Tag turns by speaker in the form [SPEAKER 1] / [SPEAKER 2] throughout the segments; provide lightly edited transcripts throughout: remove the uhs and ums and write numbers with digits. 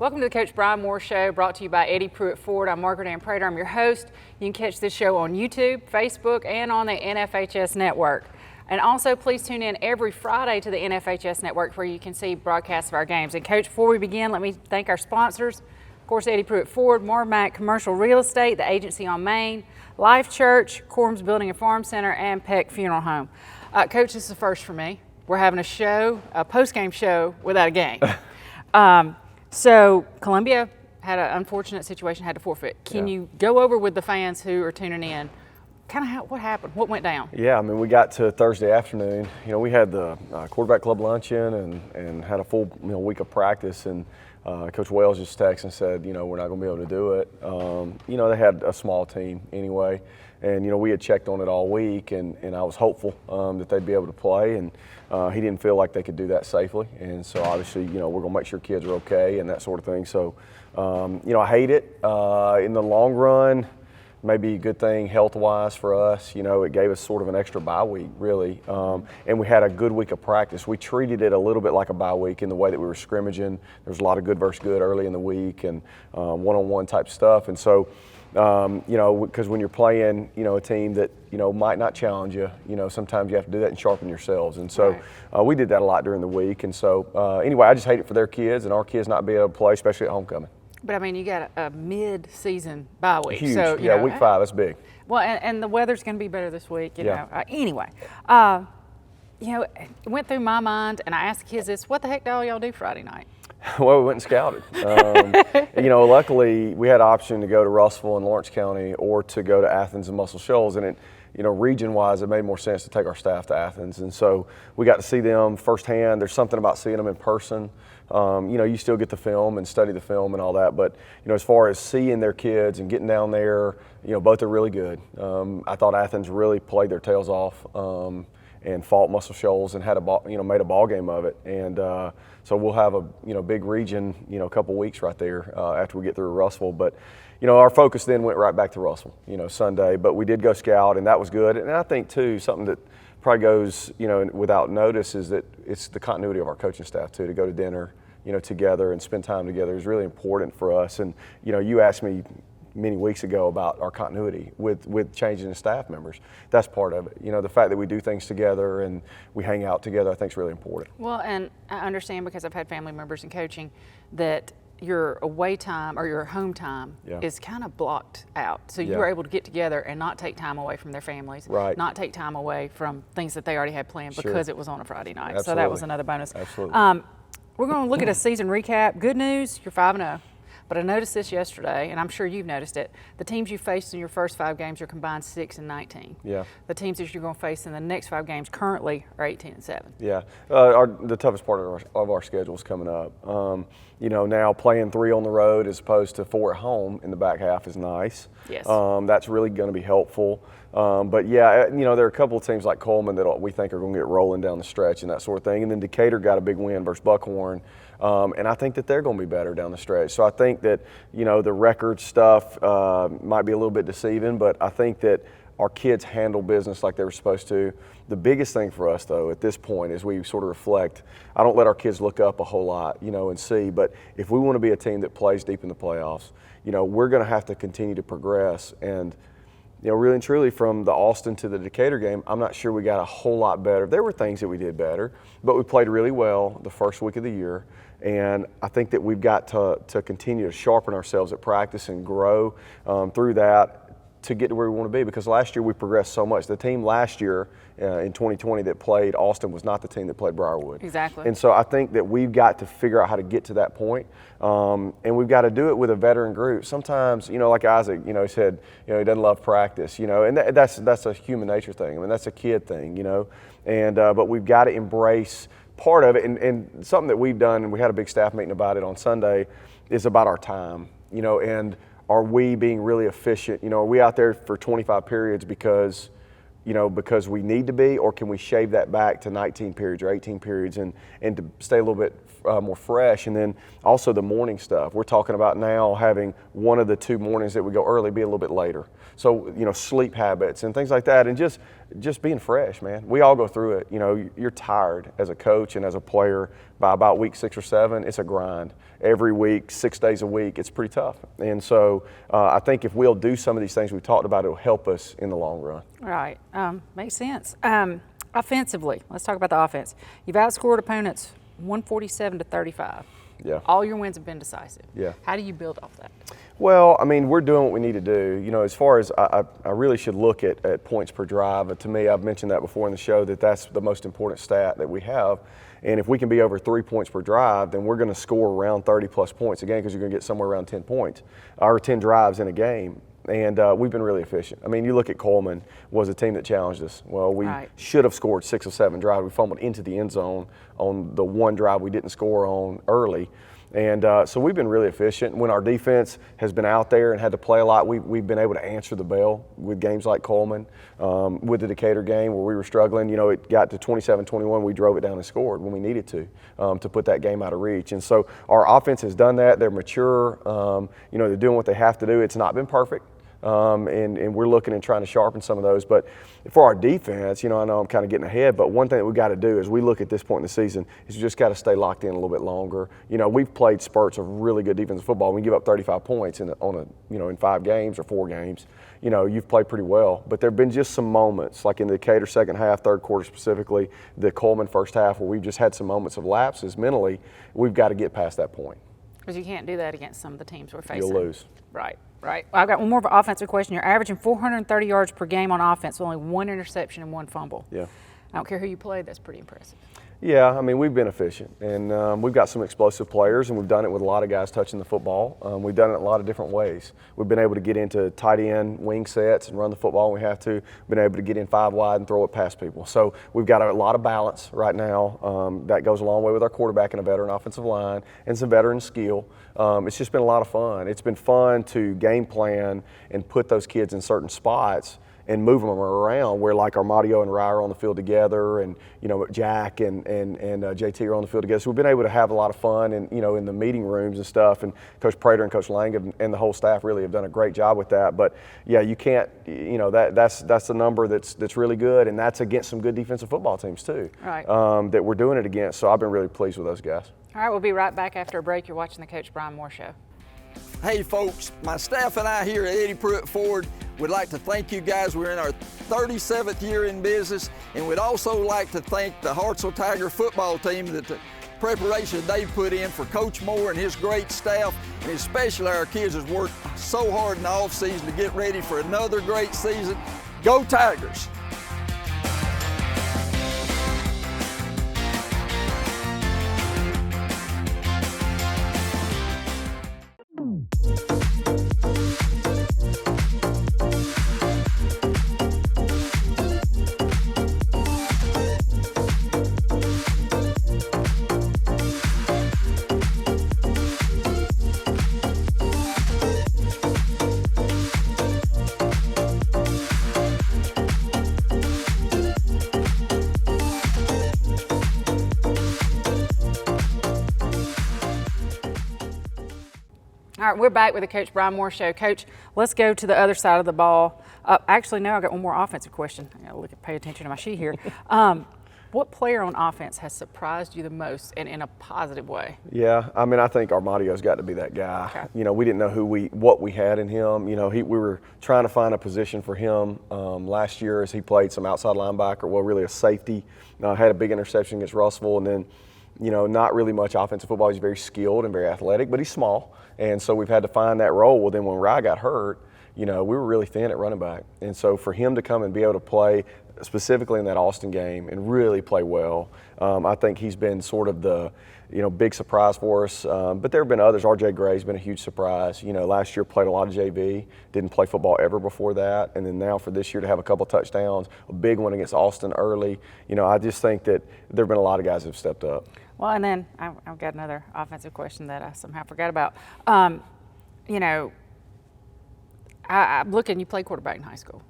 [SPEAKER 1] Welcome to the Coach Brian Moore Show, brought to you by Eddie Pruitt Ford. I'm Margaret Ann Prater. I'm your host. You can catch this show on YouTube, Facebook, and on the NFHS Network. And also, please tune in every Friday to the NFHS Network where you can see broadcasts of our games. And Coach, before we begin, let me thank our sponsors. Of course, Eddie Pruitt Ford, Marmac Commercial Real Estate, the Agency on Main, Life Church, Corms Building and Farm Center, and Peck Funeral Home. Coach, this is the first for me. We're having a post-game show without a game. So Columbia had an unfortunate situation, had to forfeit. Can you go over with the fans who are tuning in kind of what happened, what went down?
[SPEAKER 2] Yeah, I mean, we got to Thursday afternoon. You know, we had the quarterback club luncheon and had a full week of practice. And Coach Wells just texted and said, we're not going to be able to do it. They had a small team anyway. And, we had checked on it all week, and I was hopeful that they'd be able to play. And he didn't feel like they could do that safely. And so, obviously, we're going to make sure kids are okay and that sort of thing. So, I hate it. In the long run, maybe a good thing health-wise for us. It gave us sort of an extra bye week, really. And we had a good week of practice. We treated it a little bit like a bye week in the way that we were scrimmaging. There was a lot of good versus good early in the week and one-on-one type stuff. And so, because when you're playing, a team that, might not challenge you, sometimes you have to do that and sharpen yourselves. And so we did that a lot during the week. And so, anyway, I just hate it for their kids and our kids not being able to play, especially at homecoming.
[SPEAKER 1] But, I mean, you got a mid-season bye week.
[SPEAKER 2] Huge.
[SPEAKER 1] So,
[SPEAKER 2] week 5, that's big.
[SPEAKER 1] Well, and the weather's going to be better this week, Anyway, it went through my mind, and I asked the kids this, what the heck do all y'all do Friday night?
[SPEAKER 2] Well, we went and scouted. Luckily, we had an option to go to Russellville and Lawrence County or to go to Athens and Muscle Shoals. And region-wise, it made more sense to take our staff to Athens. And so we got to see them firsthand. There's something about seeing them in person. You still get the film and study the film and all that. But, as far as seeing their kids and getting down there, both are really good. I thought Athens really played their tails off and fought Muscle Shoals and had made a ball game of it. And so we'll have a, big region, a couple weeks right there after we get through Russellville. But, our focus then went right back to Russellville, Sunday. But we did go scout, and that was good. And I think, too, something that probably goes, without notice is that it's the continuity of our coaching staff, too, to go to dinner, together and spend time together is really important for us. And, you asked me many weeks ago about our continuity with changing the staff members. That's part of it. The fact that we do things together and we hang out together, I think is really important.
[SPEAKER 1] Well, and I understand because I've had family members in coaching that your away time or your home time is kind of blocked out. So you were able to get together and not take time away from their families, not take time away from things that they already had planned because it was on a Friday night.
[SPEAKER 2] Absolutely.
[SPEAKER 1] So that was another bonus.
[SPEAKER 2] Absolutely.
[SPEAKER 1] We're going to look at a season recap. Good news, you're 5-0. But I noticed this yesterday, and I'm sure you've noticed it. The teams you faced in your first 5 games are combined 6-19.
[SPEAKER 2] Yeah.
[SPEAKER 1] The teams that you're going to face in the next 5 games currently are 18-7.
[SPEAKER 2] Yeah. The toughest part of our schedule is coming up. Now playing 3 on the road as opposed to 4 at home in the back half is nice.
[SPEAKER 1] Yes.
[SPEAKER 2] That's really going to be helpful. But yeah, there are a couple of teams like Coleman that we think are going to get rolling down the stretch and that sort of thing. And then Decatur got a big win versus Buckhorn. And I think that they're going to be better down the stretch. So I think that, the record stuff might be a little bit deceiving, but I think that our kids handle business like they were supposed to. The biggest thing for us, though, at this point, as we sort of reflect, I don't let our kids look up a whole lot, and see. But if we want to be a team that plays deep in the playoffs, we're going to have to continue to progress. And really and truly, from the Austin to the Decatur game, I'm not sure we got a whole lot better. There were things that we did better, but we played really well the first week of the year. And I think that we've got to continue to sharpen ourselves at practice and grow through that to get to where we want to be, because last year we progressed so much. The team last year in 2020 that played Austin was not the team that played Briarwood.
[SPEAKER 1] Exactly.
[SPEAKER 2] And so I think that we've got to figure out how to get to that point, and we've got to do it with a veteran group. Sometimes, like Isaac, he said, he doesn't love practice, and that's a human nature thing. I mean, that's a kid thing, and but we've got to embrace part of it, and something that we've done, and we had a big staff meeting about it on Sunday, is about our time, and are we being really efficient? Are we out there for 25 periods because because we need to be, or can we shave that back to 19 periods or 18 periods and to stay a little bit more fresh? And then also the morning stuff. We're talking about now having one of the 2 mornings that we go early be a little bit later. So, sleep habits and things like that, and just being fresh, man. We all go through it. You're tired as a coach and as a player by about week 6 or 7. It's a grind. Every week, 6 days a week, it's pretty tough. And so I think if we'll do some of these things we've talked about, it'll help us in the long run.
[SPEAKER 1] Right. Makes sense. Offensively, let's talk about the offense. You've outscored opponents 147-35.
[SPEAKER 2] Yeah.
[SPEAKER 1] All your wins have been decisive.
[SPEAKER 2] Yeah.
[SPEAKER 1] How do you build off that?
[SPEAKER 2] Well, we're doing what we need to do. As far as I really should look at points per drive. But to me, I've mentioned that before in the show, that's the most important stat that we have. And if we can be over 3 points per drive, then we're going to score around 30-plus points again, because you're going to get somewhere around 10 points or 10 drives in a game. And we've been really efficient. You look at Coleman was a team that challenged us. Well, we should have scored 6 or 7 drives. We fumbled into the end zone on the one drive we didn't score on early. And so we've been really efficient. When our defense has been out there and had to play a lot, we've been able to answer the bell with games like Coleman, with the Decatur game where we were struggling. It got to 27-21. We drove it down and scored when we needed to put that game out of reach. And so our offense has done that. They're mature. They're doing what they have to do. It's not been perfect. And we're looking and trying to sharpen some of those. But for our defense, I know I'm kind of getting ahead, but one thing that we've got to do as we look at this point in the season is we just got to stay locked in a little bit longer. We've played spurts of really good defensive football. We give up 35 points in 5 games or 4 games. You've played pretty well. But there have been just some moments, like in the Decatur second half, third quarter specifically, the Coleman first half, where we've just had some moments of lapses mentally. We've got to get past that point.
[SPEAKER 1] Because you can't do that against some of the teams we're facing.
[SPEAKER 2] You'll lose.
[SPEAKER 1] Right. Well, I've got one more offensive question. You're averaging 430 yards per game on offense, with only 1 interception and 1 fumble.
[SPEAKER 2] Yeah.
[SPEAKER 1] I don't care who you played, that's pretty impressive.
[SPEAKER 2] Yeah, we've been efficient, and we've got some explosive players, and we've done it with a lot of guys touching the football. We've done it in a lot of different ways. We've been able to get into tight end wing sets and run the football when we have to. Been able to get in 5 wide and throw it past people. So we've got a lot of balance right now. That goes a long way with our quarterback and a veteran offensive line and some veteran skill. It's just been a lot of fun. It's been fun to game plan and put those kids in certain spots and move them around, where like Armadio and Rye are on the field together, and Jack and JT are on the field together. So we've been able to have a lot of fun, and in the meeting rooms and stuff. And Coach Prater and Coach Lang and the whole staff really have done a great job with that. But yeah, you can't, that's a number that's really good, and that's against some good defensive football teams too.
[SPEAKER 1] Right.
[SPEAKER 2] That we're doing it against. So I've been really pleased with those guys.
[SPEAKER 1] All right, we'll be right back after a break. You're watching the Coach Brian Moore Show.
[SPEAKER 3] Hey folks, my staff and I here at Eddie Pruitt Ford would like to thank you guys. We're in our 37th year in business, and we'd also like to thank the Hartselle Tiger football team that the preparation they put in for Coach Moore and his great staff, and especially our kids has worked so hard in the off season to get ready for another great season. Go Tigers!
[SPEAKER 1] All right, we're back with the Coach Brian Moore Show. Coach, let's go to the other side of the ball. Actually, no, I got one more offensive question. I got to pay attention to my sheet here. What player on offense has surprised you the most and in a positive way?
[SPEAKER 2] Yeah, I think Armadio's got to be that guy.
[SPEAKER 1] Okay.
[SPEAKER 2] We didn't know what we had in him. We were trying to find a position for him last year as he played some outside linebacker, really a safety. Had a big interception against Russellville, and then not really much offensive football. He's very skilled and very athletic, but he's small. And so we've had to find that role. Well, then when Rye got hurt, we were really thin at running back. And so for him to come and be able to play specifically in that Austin game and really play well, I think he's been sort of the, big surprise for us. But there have been others. R.J. Gray's been a huge surprise. Last year played a lot of JV, didn't play football ever before that. And then now for this year to have a couple touchdowns, a big one against Austin early. I just think that there have been a lot of guys that have stepped up.
[SPEAKER 1] Well, and then I've got another offensive question that I somehow forgot about. I'm looking, you played quarterback in high school.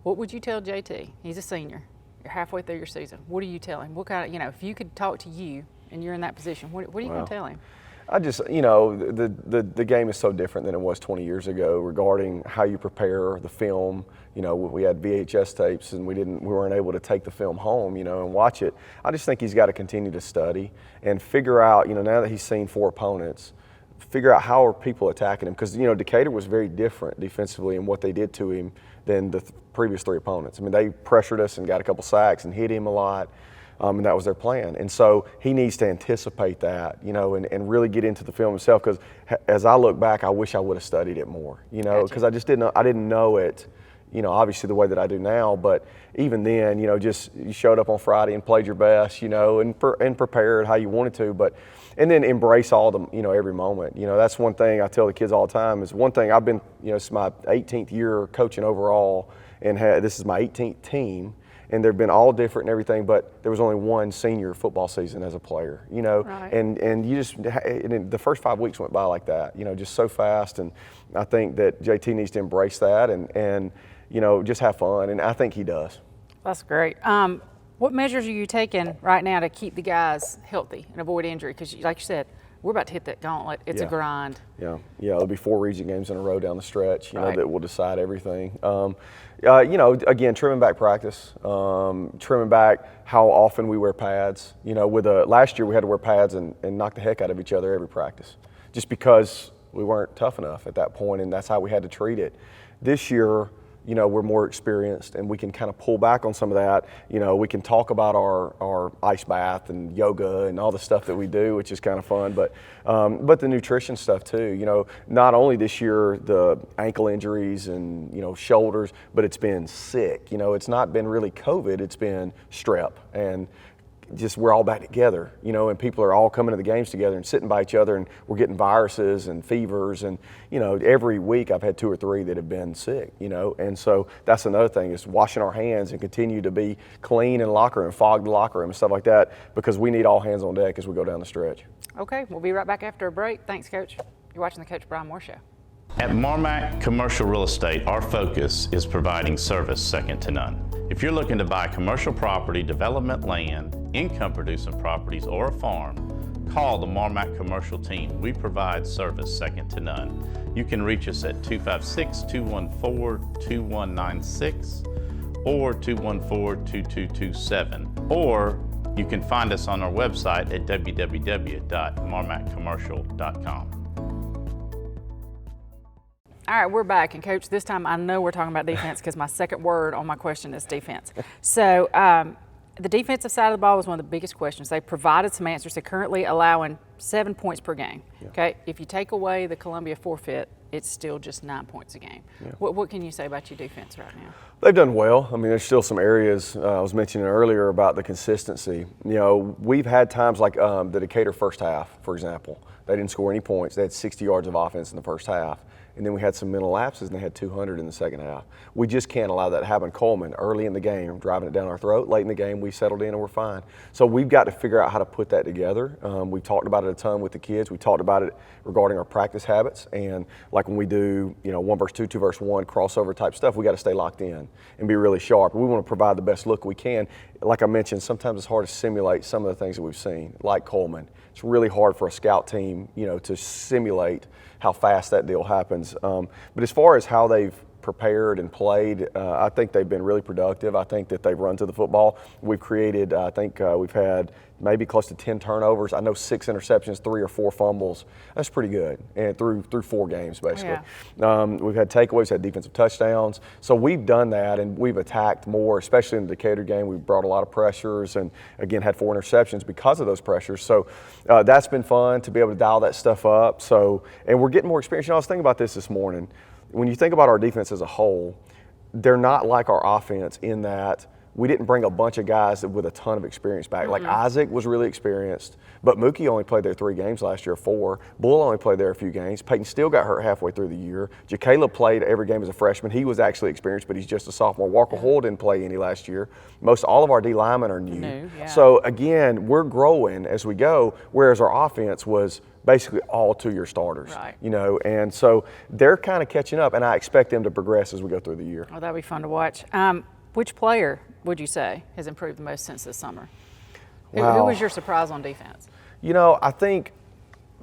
[SPEAKER 1] What would you tell JT? He's a senior. You're halfway through your season. What do you tell him? What kind of, if you could talk to you and you're in that position, what are you going to tell him?
[SPEAKER 2] I just, the game is so different than it was 20 years ago regarding how you prepare the film. We had VHS tapes and we weren't able to take the film home, and watch it. I just think he's got to continue to study and figure out, now that he's seen 4 opponents, figure out how are people attacking him. Because, Decatur was very different defensively in what they did to him than the previous 3 opponents. I mean, they pressured us and got a couple sacks and hit him a lot. And that was their plan. And so he needs to anticipate that, and really get into the film himself. Because as I look back, I wish I would have studied it more, because I just didn't know it, obviously the way that I do now. But even then, just you showed up on Friday and played your best, and prepared how you wanted to. And then embrace all the, every moment. That's one thing I tell the kids all the time is one thing I've been, it's my 18th year coaching overall, and this is my 18th team. And they've been all different and everything, but there was only one senior football season as a player,
[SPEAKER 1] Right.
[SPEAKER 2] and you just, and the first 5 weeks went by like that, just so fast. And I think that JT needs to embrace that and just have fun. And I think he does.
[SPEAKER 1] That's great. What measures are you taking right now to keep the guys healthy and avoid injury? Because like you said, we're about to hit that gauntlet. It's a grind.
[SPEAKER 2] Yeah. There'll be 4 region games in a row down the stretch,
[SPEAKER 1] Right.
[SPEAKER 2] that will decide everything. Again, trimming back practice, trimming back how often we wear pads. Last year we had to wear pads and knock the heck out of each other every practice, just because we weren't tough enough at that point, and that's how we had to treat it. This year, we're more experienced and we can kind of pull back on some of that. We can talk about our ice bath and yoga and all the stuff that we do, which is kind of fun, but the nutrition stuff too. Not only this year the ankle injuries and, shoulders, but it's been sick. It's not been really COVID, it's been strep, and just we're all back together, and people are all coming to the games together and sitting by each other, and we're getting viruses and fevers, and every week I've had 2 or 3 that have been sick, and so that's another thing is washing our hands and continue to be clean in the locker room, fog the locker room and stuff like that, because we need all hands on deck as we go down the stretch.
[SPEAKER 1] Okay, we'll be right back after a break. Thanks, Coach. You're watching the Coach Brian Moore Show.
[SPEAKER 4] At Marmac Commercial Real Estate, our focus is providing service second to none. If you're looking to buy commercial property, development land, income-producing properties, or a farm, call the Marmac Commercial team. We provide service second to none. You can reach us at 256-214-2196 or 214-2227, or you can find us on our website at www.marmaccommercial.com.
[SPEAKER 1] All right, we're back. And Coach, this time I know we're talking about defense because my second word on my question is defense. So the defensive side of the ball was one of the biggest questions. They provided some answers. They're currently allowing 7 points per game. Yeah. Okay, if you take away the Columbia forfeit, it's still just 9 points a game. Yeah. What can you say about your defense right now?
[SPEAKER 2] They've done well. I mean, there's still some areas I was mentioning earlier about the consistency. We've had times like the Decatur first half, for example. They didn't score any points. They had 60 yards of offense in the first half. And then we had some mental lapses, and they had 200 in the second half. We just can't allow that to happen. Coleman, early in the game, driving it down our throat. Late in the game, we settled in and we're fine. So we've got to figure out how to put that together. We've talked about it a ton with the kids. We talked about it regarding our practice habits. And like when we do, 1 versus 2, 2 versus 1, crossover type stuff, we got to stay locked in and be really sharp. We want to provide the best look we can. Like I mentioned, sometimes it's hard to simulate some of the things that we've seen, like Coleman. It's really hard for a scout team, to simulate how fast that deal happens. But as far as how they've prepared and played, I think they've been really productive. I think that they've run to the football. We've created, we've had maybe close to 10 turnovers. I know 6 interceptions, 3 or 4 fumbles. That's pretty good, and through 4 games, basically. Yeah. We've had takeaways, had defensive touchdowns. So we've done that, and we've attacked more, especially in the Decatur game. We've brought a lot of pressures and, again, had 4 interceptions because of those pressures. So that's been fun to be able to dial that stuff up. So, and we're getting more experience. I was thinking about this morning. When you think about our defense as a whole, they're not like our offense in that we didn't bring a bunch of guys with a ton of experience back. Mm-hmm. Like Isaac was really experienced, but Mookie only played there 3 games last year, 4. Bull only played there a few games. Peyton still got hurt halfway through the year. Jacaleb played every game as a freshman. He was actually experienced, but he's just a sophomore. Walker Hoyle didn't play any last year. Most all of our D linemen are new.
[SPEAKER 1] Yeah.
[SPEAKER 2] So again, we're growing as we go, whereas our offense was basically all 2-year starters.
[SPEAKER 1] Right.
[SPEAKER 2] You know, and so they're kind of catching up, and I expect them to progress as we go through the year.
[SPEAKER 1] Oh, that'll be fun to watch. Which player would you say has improved the most since this summer? Who
[SPEAKER 2] Wow.
[SPEAKER 1] was your surprise on defense?
[SPEAKER 2] You know, I think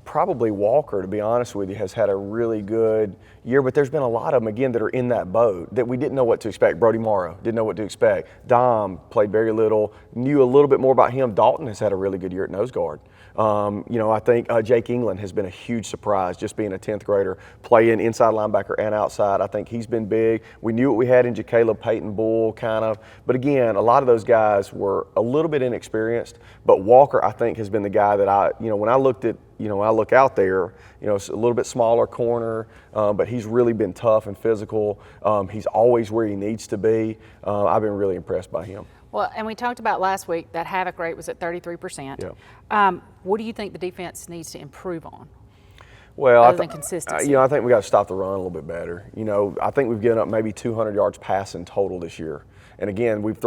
[SPEAKER 2] probably Walker, to be honest with you, has had a really good year, but there's been a lot of them, again, that are in that boat that we didn't know what to expect. Brody Morrow, didn't know what to expect. Dom played very little, knew a little bit more about him. Dalton has had a really good year at nose guard. You know, I think Jake England has been a huge surprise, just being a 10th grader, playing inside linebacker and outside. I think he's been big. We knew what we had in Jacaleb Peyton Bull, kind of. But again, a lot of those guys were a little bit inexperienced. But Walker, I think, has been the guy that when I looked at, when I look out there, it's a little bit smaller corner, but he's really been tough and physical. He's always where he needs to be. I've been really impressed by him.
[SPEAKER 1] Well, and we talked about last week that havoc rate was at 33%.
[SPEAKER 2] Yeah.
[SPEAKER 1] What do you think the defense needs to improve on?
[SPEAKER 2] Well,
[SPEAKER 1] other than consistency?
[SPEAKER 2] I think we got to stop the run a little bit better. I think we've given up maybe 200 yards passing total this year. And again, we've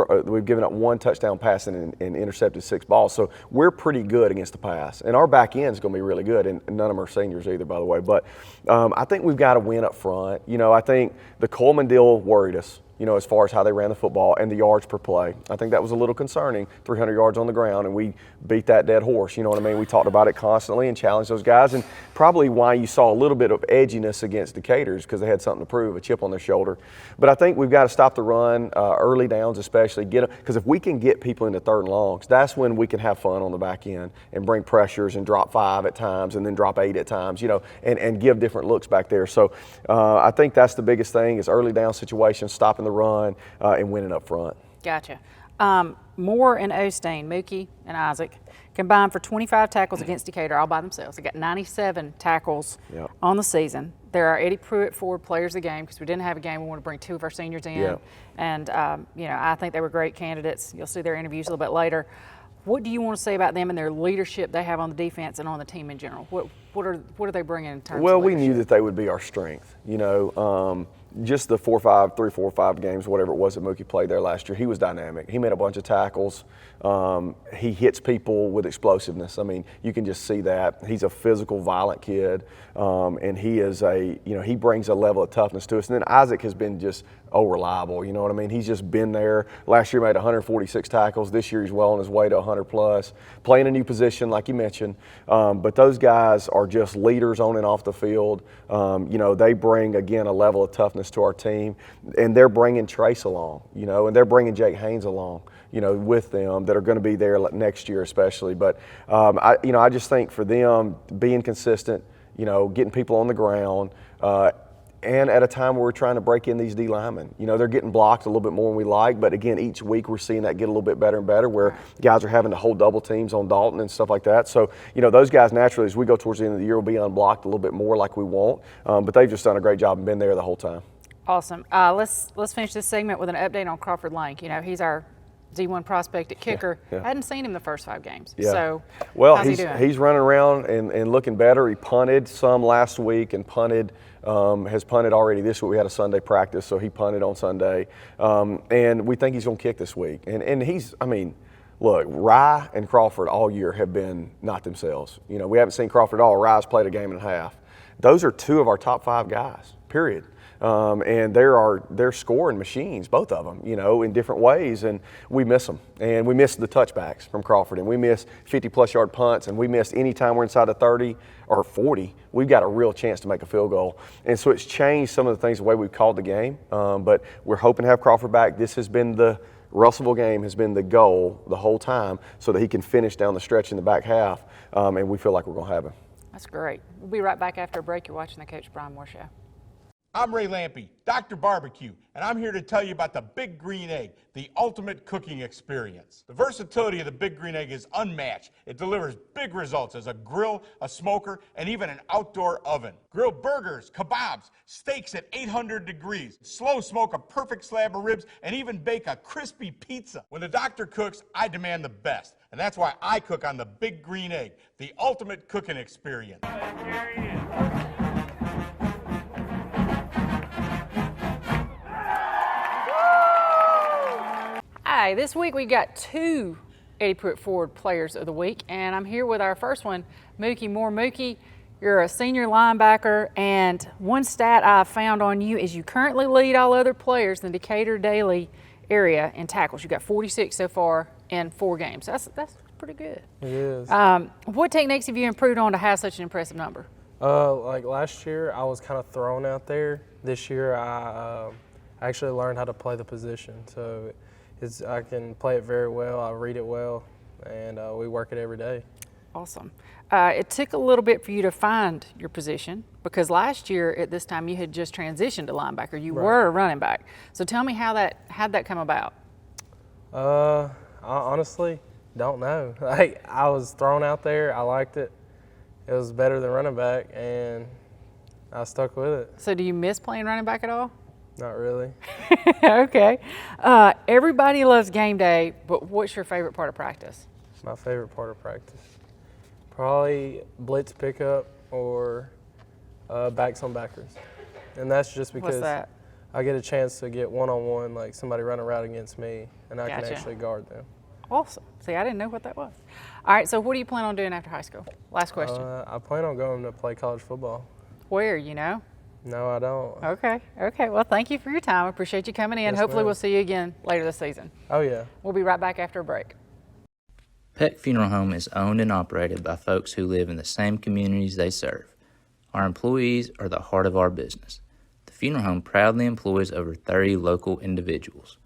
[SPEAKER 2] given up 1 touchdown passing and intercepted 6 balls. So we're pretty good against the pass. And our back end is going to be really good. And none of them are seniors either, by the way. But I think we've got to win up front. I think the Coleman deal worried us, as far as how they ran the football and the yards per play. I think that was a little concerning, 300 yards on the ground, and we beat that dead horse, you know what I mean? We talked about it constantly and challenged those guys, and probably why you saw a little bit of edginess against Decatur's, because they had something to prove, a chip on their shoulder. But I think we've got to stop the run, early downs especially, because if we can get people into 3rd and longs, that's when we can have fun on the back end and bring pressures and drop 5 at times and then drop 8 at times, and give different looks back there. So I think that's the biggest thing is early down situations, stopping the run, and winning up front.
[SPEAKER 1] Gotcha. Moore and Osteen, Mookie and Isaac, combined for 25 tackles against Decatur all by themselves. They got 97 tackles on the season. There are Eddie Pruitt Ford players of the game because we didn't have a game. We want to bring 2 of our seniors in.
[SPEAKER 2] Yeah.
[SPEAKER 1] And, I think they were great candidates. You'll see their interviews a little bit later. What do you want to say about them and their leadership they have on the defense and on the team in general? What are they bringing in terms of leadership?
[SPEAKER 2] We knew that they would be our strength. Just the 3, 4, 5 games, whatever it was that Mookie played there last year, he was dynamic. He made a bunch of tackles. He hits people with explosiveness. I mean, you can just see that. He's a physical, violent kid, and he is he brings a level of toughness to us. And then Isaac has been just reliable. You know what I mean? He's just been there. Last year made 146 tackles. This year he's well on his way to 100 plus. Playing a new position, like you mentioned. But those guys are just leaders on and off the field. They bring, again, a level of toughness to our team. And they're bringing Trace along, and they're bringing Jake Haynes along, with them that are going to be there next year especially. But, I just think for them being consistent, getting people on the ground, and at a time where we're trying to break in these D linemen. They're getting blocked a little bit more than we like, but again, each week we're seeing that get a little bit better and better where guys are having to hold double teams on Dalton and stuff like that. So, those guys naturally, as we go towards the end of the year, will be unblocked a little bit more like we want. But they've just done a great job and been there the whole time.
[SPEAKER 1] Awesome. Let's finish this segment with an update on Crawford Lane. He's our D1 prospect at kicker.
[SPEAKER 2] Yeah.
[SPEAKER 1] Hadn't seen him the first 5 games.
[SPEAKER 2] Yeah.
[SPEAKER 1] So,
[SPEAKER 2] well,
[SPEAKER 1] how's he doing?
[SPEAKER 2] he's running around and looking better. He punted some last week and has punted already this week. We had a Sunday practice, so he punted on Sunday. And we think he's going to kick this week. And look, Rye and Crawford all year have been not themselves. We haven't seen Crawford at all. Rye's played a game and a half. Those are 2 of our top 5 guys, period. And they're scoring machines, both of them, in different ways, and we miss them. And we miss the touchbacks from Crawford, and we miss 50-plus yard punts, and we miss any time we're inside of 30 or 40, we've got a real chance to make a field goal. And so it's changed some of the things, the way we've called the game, but we're hoping to have Crawford back. This has been the Russellville game has been the goal the whole time so that he can finish down the stretch in the back half, and we feel like we're going to have him.
[SPEAKER 1] That's great. We'll be right back after a break. You're watching the Coach Brian Moore Show.
[SPEAKER 5] I'm Ray Lampe, Dr. Barbecue, and I'm here to tell you about the Big Green Egg, the ultimate cooking experience. The versatility of the Big Green Egg is unmatched. It delivers big results as a grill, a smoker, and even an outdoor oven. Grill burgers, kebabs, steaks at 800 degrees, slow smoke a perfect slab of ribs, and even bake a crispy pizza. When the doctor cooks, I demand the best, and that's why I cook on the Big Green Egg, the ultimate cooking experience.
[SPEAKER 1] Hi, this week we got 2 Eddie Pruitt Ford Players of the Week, and I'm here with our first one, Mookie Moore. Mookie, you're a senior linebacker, and one stat I found on you is you currently lead all other players in the Decatur-Daly area in tackles. You got 46 so far in 4 games. That's pretty good.
[SPEAKER 6] It is.
[SPEAKER 1] What techniques have you improved on to have such an impressive number?
[SPEAKER 6] Like last year, I was kind of thrown out there. This year, I actually learned how to play the position. So I can play it very well. I read it well, and we work it every day.
[SPEAKER 1] Awesome. It took a little bit for you to find your position because last year at this time you had just transitioned to linebacker. You were a running back. So tell me how'd that come about?
[SPEAKER 6] I honestly don't know. I was thrown out there. I liked it. It was better than running back, and I stuck with it.
[SPEAKER 1] So do you miss playing running back at all?
[SPEAKER 6] Not really.
[SPEAKER 1] Okay. Everybody loves game day, but what's your favorite part of practice?
[SPEAKER 6] My favorite part of practice, probably blitz pickup or backs on backers, and that's just because
[SPEAKER 1] What's that?
[SPEAKER 6] I get a chance to get one-on-one, like somebody running around against me, and I
[SPEAKER 1] Gotcha.
[SPEAKER 6] can actually guard them.
[SPEAKER 1] Awesome. See, I didn't know what that was. All right, so what do you plan on doing after high school? Last question.
[SPEAKER 6] I plan on going to play college football.
[SPEAKER 1] Where, you know?
[SPEAKER 6] No, I don't.
[SPEAKER 1] Okay. Well, thank you for your time. I appreciate you coming in.
[SPEAKER 6] Yes,
[SPEAKER 1] Hopefully
[SPEAKER 6] ma'am.
[SPEAKER 1] we'll see you again later this season.
[SPEAKER 6] Oh, yeah.
[SPEAKER 1] We'll be right back after a break.
[SPEAKER 7] Peck Funeral Home is owned and operated by folks who live in the same communities they serve. Our employees are the heart of our business. The funeral home proudly employs over 30 local individuals.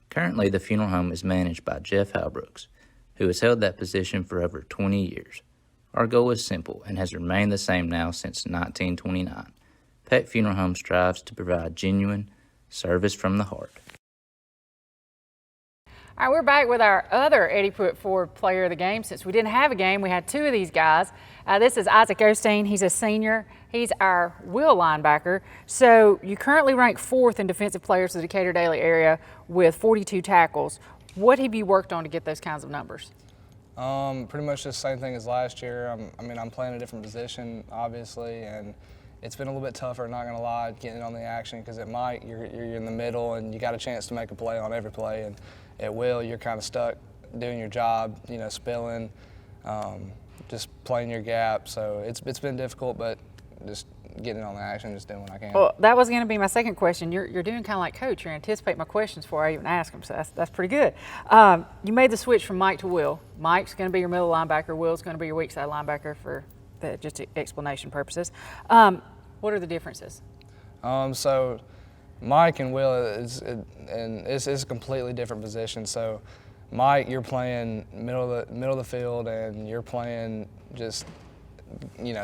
[SPEAKER 7] Currently, the funeral home is managed by Jeff Halbrooks, who has held that position for over 20 years. Our goal is simple and has remained the same now since 1929. Peck Funeral Home strives to provide genuine service from the heart.
[SPEAKER 1] All right, we're back with our other Eddie Pruitt Ford Player of the Game. Since we didn't have a game, we had 2 of these guys. This is Isaac Osteen. He's a senior. He's our will linebacker. So you currently rank 4th in defensive players of the Decatur-Daly area with 42 tackles. What have you worked on to get those kinds of numbers?
[SPEAKER 8] Pretty much the same thing as last year. I'm playing a different position, obviously, and it's been a little bit tougher, not going to lie, getting on the action because at Mike, you're in the middle and you got a chance to make a play on every play, and at Will, you're kind of stuck doing your job, spilling, just playing your gap. So it's been difficult, but just getting on the action, just doing what I can.
[SPEAKER 1] Well, that was going to be my second question. You're doing kind of like Coach. You're anticipating my questions before I even ask them, so that's pretty good. You made the switch from Mike to Will. Mike's going to be your middle linebacker. Will's going to be your weak side linebacker for just explanation purposes. What are the differences?
[SPEAKER 8] So Mike and Will is a completely different position. So Mike, you're playing middle of the field, and you're playing just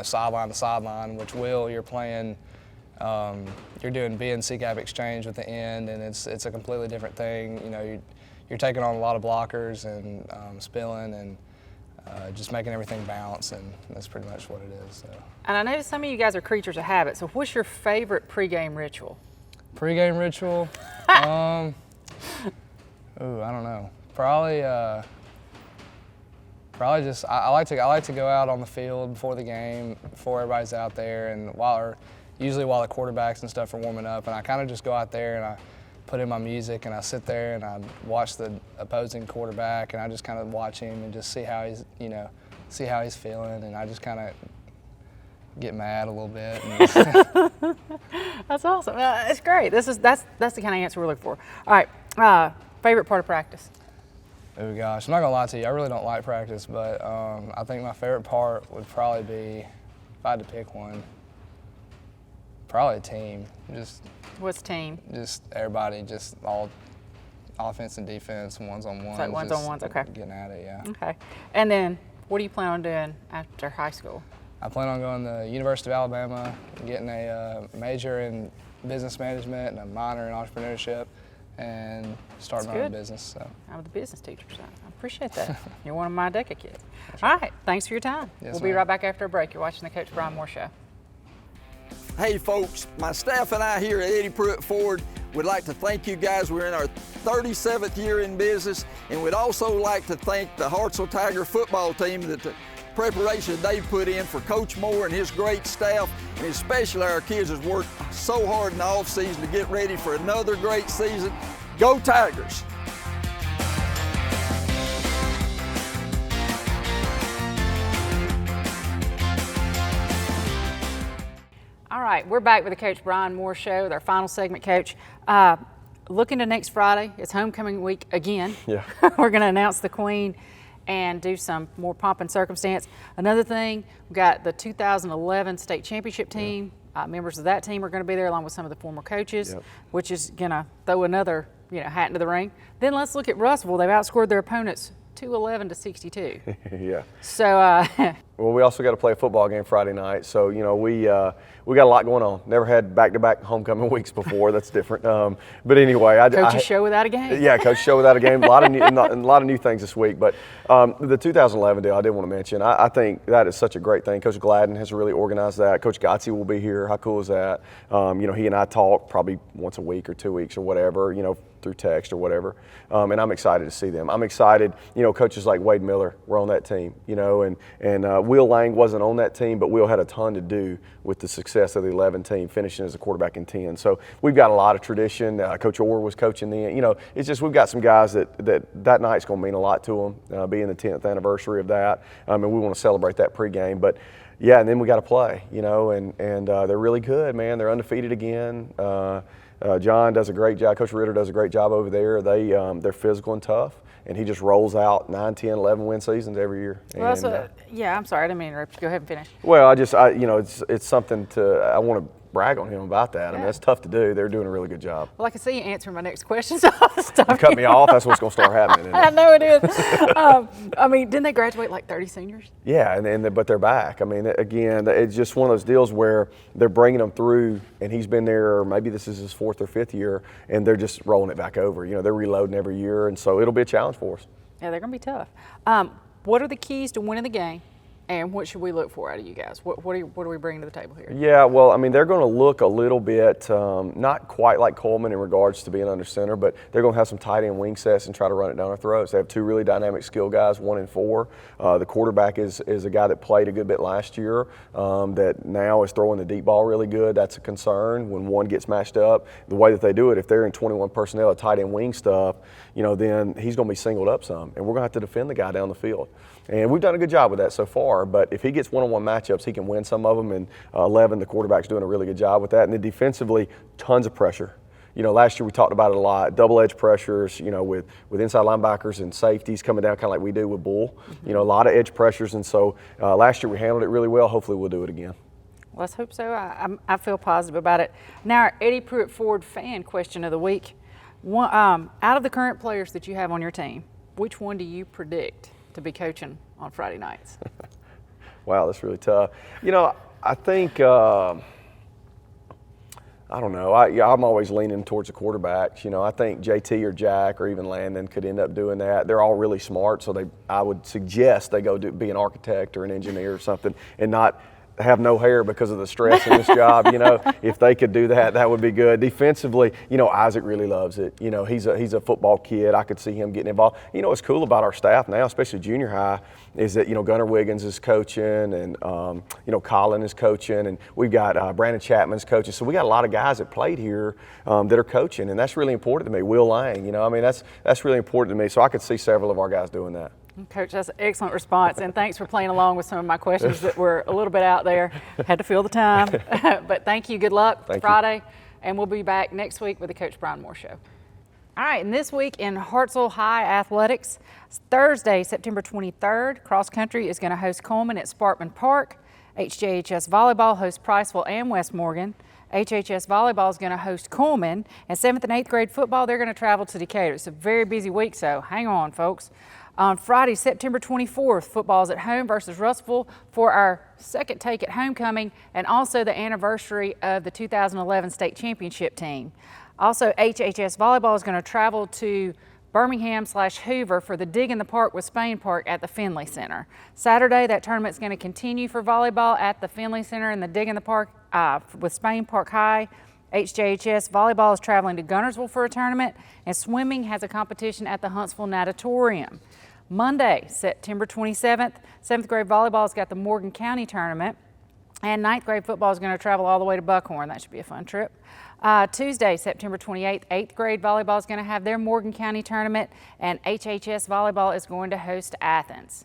[SPEAKER 8] sideline to sideline. Which Will, you're playing, you're doing B and C gap exchange with the end, and it's a completely different thing. You're taking on a lot of blockers and spilling and just making everything bounce, and that's pretty much what it is. So.
[SPEAKER 1] And I know some of you guys are creatures of habit. So what's your favorite pregame ritual?
[SPEAKER 8] Pre-game ritual? I don't know. Probably just I like to go out on the field before the game, before everybody's out there, and usually while the quarterbacks and stuff are warming up, and I kind of just go out there and I put in my music and I sit there and I watch the opposing quarterback and I just kind of watch him and just see how he's feeling, and I just kind of get mad a little bit.
[SPEAKER 1] That's awesome. It's great. That's the kind of answer we're looking for. All right. Favorite part of practice?
[SPEAKER 8] Oh gosh, I'm not gonna lie to you. I really don't like practice, but I think my favorite part would probably be, if I had to pick one, probably a team.
[SPEAKER 1] What's team?
[SPEAKER 8] Just everybody, just all offense and defense, one-on-one.
[SPEAKER 1] It's like one-on-ones, okay.
[SPEAKER 8] Getting at it, yeah.
[SPEAKER 1] Okay. And then, what do you plan on doing after high school?
[SPEAKER 8] I plan on going to the University of Alabama, getting a major in business management and a minor in entrepreneurship, and starting my own business. So.
[SPEAKER 1] I'm the business teacher, so I appreciate that. You're one of my DECA kids. All right, thanks for your time.
[SPEAKER 8] Yes,
[SPEAKER 1] we'll be right back after a break. You're watching the Coach Brian Moore Show.
[SPEAKER 3] Hey folks, my staff and I here at Eddie Pruitt Ford would like to thank you guys. We're in our 37th year in business, and we'd also like to thank the Hartselle Tiger football team that the preparation they put in for Coach Moore and his great staff, and especially our kids has worked so hard in the off season to get ready for another great season. Go Tigers!
[SPEAKER 1] right, we're back with the Coach Brian Moore Show with our final segment, Coach. Looking to next Friday, it's homecoming week again.
[SPEAKER 2] Yeah.
[SPEAKER 1] We're going to announce the Queen and do some more pomp and circumstance. Another thing, we got the 2011 state championship team. Members of that team are going to be there along with some of the former coaches, which is going to throw another hat into the ring. Then let's look at Russellville. They've outscored their opponents 211 to 62.
[SPEAKER 2] Yeah.
[SPEAKER 1] So.
[SPEAKER 2] Well, we also got to play a football game Friday night, so we got a lot going on. Never had back-to-back homecoming weeks before. That's different. But anyway,
[SPEAKER 1] Coach's show without a game.
[SPEAKER 2] Yeah, coach's show without a game. A lot of new things this week. But the 2011 deal, I did want to mention. I think that is such a great thing. Coach Gladden has really organized that. Coach Gotze will be here. How cool is that? He and I talk probably once a week or 2 weeks or whatever. Through text or whatever, and I'm excited to see them. I'm excited. Coaches like Wade Miller were on that team. And Will Lang wasn't on that team, but Will had a ton to do with the success of the 11 team, finishing as a quarterback in 10. So we've got a lot of tradition. Coach Orr was coaching then. It's just we've got some guys that night's going to mean a lot to them, being the 10th anniversary of that, and we want to celebrate that pregame. But yeah, and then we got to play. And they're really good, man. They're undefeated again. John does a great job. Coach Ritter does a great job over there. They're physical and tough, and he just rolls out 9, 10, 11 win seasons every year.
[SPEAKER 1] Well, I'm sorry, I didn't mean to interrupt you. Go ahead and finish.
[SPEAKER 2] Well, it's something I want to brag on him about that. I mean, that's tough to do. They're doing a really good job.
[SPEAKER 1] Well, I can see you answering my next question, so I'll stop.
[SPEAKER 2] You cut me off. That's what's going to start happening.
[SPEAKER 1] I know it is. Didn't they graduate like 30 seniors?
[SPEAKER 2] Yeah, but they're back. Again, it's just one of those deals where they're bringing them through, and he's been there, or maybe this is his 4th or 5th year, and they're just rolling it back over. They're reloading every year, and so it'll be a challenge for us.
[SPEAKER 1] Yeah, they're going to be tough. What are the keys to winning the game? And what should we look for out of you guys? What are we bringing to the table here?
[SPEAKER 2] Yeah, well, they're going to look a little bit, not quite like Coleman in regards to being under center, but they're going to have some tight end wing sets and try to run it down our throats. They have 2 really dynamic skill guys, 1 and 4. The quarterback is a guy that played a good bit last year that now is throwing the deep ball really good. That's a concern when one gets matched up. The way that they do it, if they're in 21 personnel, tight end wing stuff, then he's going to be singled up some, and we're going to have to defend the guy down the field. And we've done a good job with that so far, but if he gets one-on-one matchups, he can win some of them, and 11, the quarterback's doing a really good job with that. And then defensively, tons of pressure. Last year we talked about it a lot, double-edge pressures, with inside linebackers and safeties coming down kind of like we do with Bull. A lot of edge pressures, and so last year we handled it really well. Hopefully we'll do it again.
[SPEAKER 1] Let's hope so. I feel positive about it. Now, our Eddie Pruitt Ford fan question of the week. Out of the current players that you have on your team, which one do you predict to be coaching on Friday nights?
[SPEAKER 2] Wow, that's really tough. I think, I don't know. I'm always leaning towards the quarterbacks. I think JT or Jack or even Landon could end up doing that. They're all really smart, so I would suggest they go be an architect or an engineer or something and not have no hair because of the stress in this job. If they could do that, that would be good. Defensively, Isaac really loves it. He's a football kid. I could see him getting involved. What's cool about our staff now, especially junior high, is that Gunnar Wiggins is coaching, and Colin is coaching, and we've got Brandon Chapman's coaching. So we got a lot of guys that played here that are coaching, and that's really important to me. Will Lang, that's really important to me. So I could see several of our guys doing that.
[SPEAKER 1] Coach, that's an excellent response, and thanks for playing along with some of my questions that were a little bit out there. Had to fill the time, but thank you. Good luck Friday, and we'll be back next week with the Coach Brian Moore Show. All right, and this week in Hartselle High Athletics, Thursday, September 23rd, cross country is going to host Coleman at Sparkman Park. HJHS Volleyball hosts Priceville and West Morgan. HHS Volleyball is going to host Coleman, and 7th and 8th grade football, they're going to travel to Decatur. It's a very busy week, so hang on, folks. On Friday, September 24th, football is at home versus Russellville for our second take at homecoming, and also the anniversary of the 2011 state championship team. Also, HHS Volleyball is going to travel to Birmingham/Hoover for the Dig in the Park with Spain Park at the Finley Center. Saturday, that tournament is going to continue for volleyball at the Finley Center and the Dig in the Park with Spain Park High. HJHS Volleyball is traveling to Gunnersville for a tournament, and swimming has a competition at the Huntsville Natatorium. Monday, September 27th, 7th grade volleyball has got the Morgan County tournament, and 9th grade football is going to travel all the way to Buckhorn. That should be a fun trip. Tuesday, September 28th, 8th grade volleyball is going to have their Morgan County tournament, and HHS Volleyball is going to host Athens.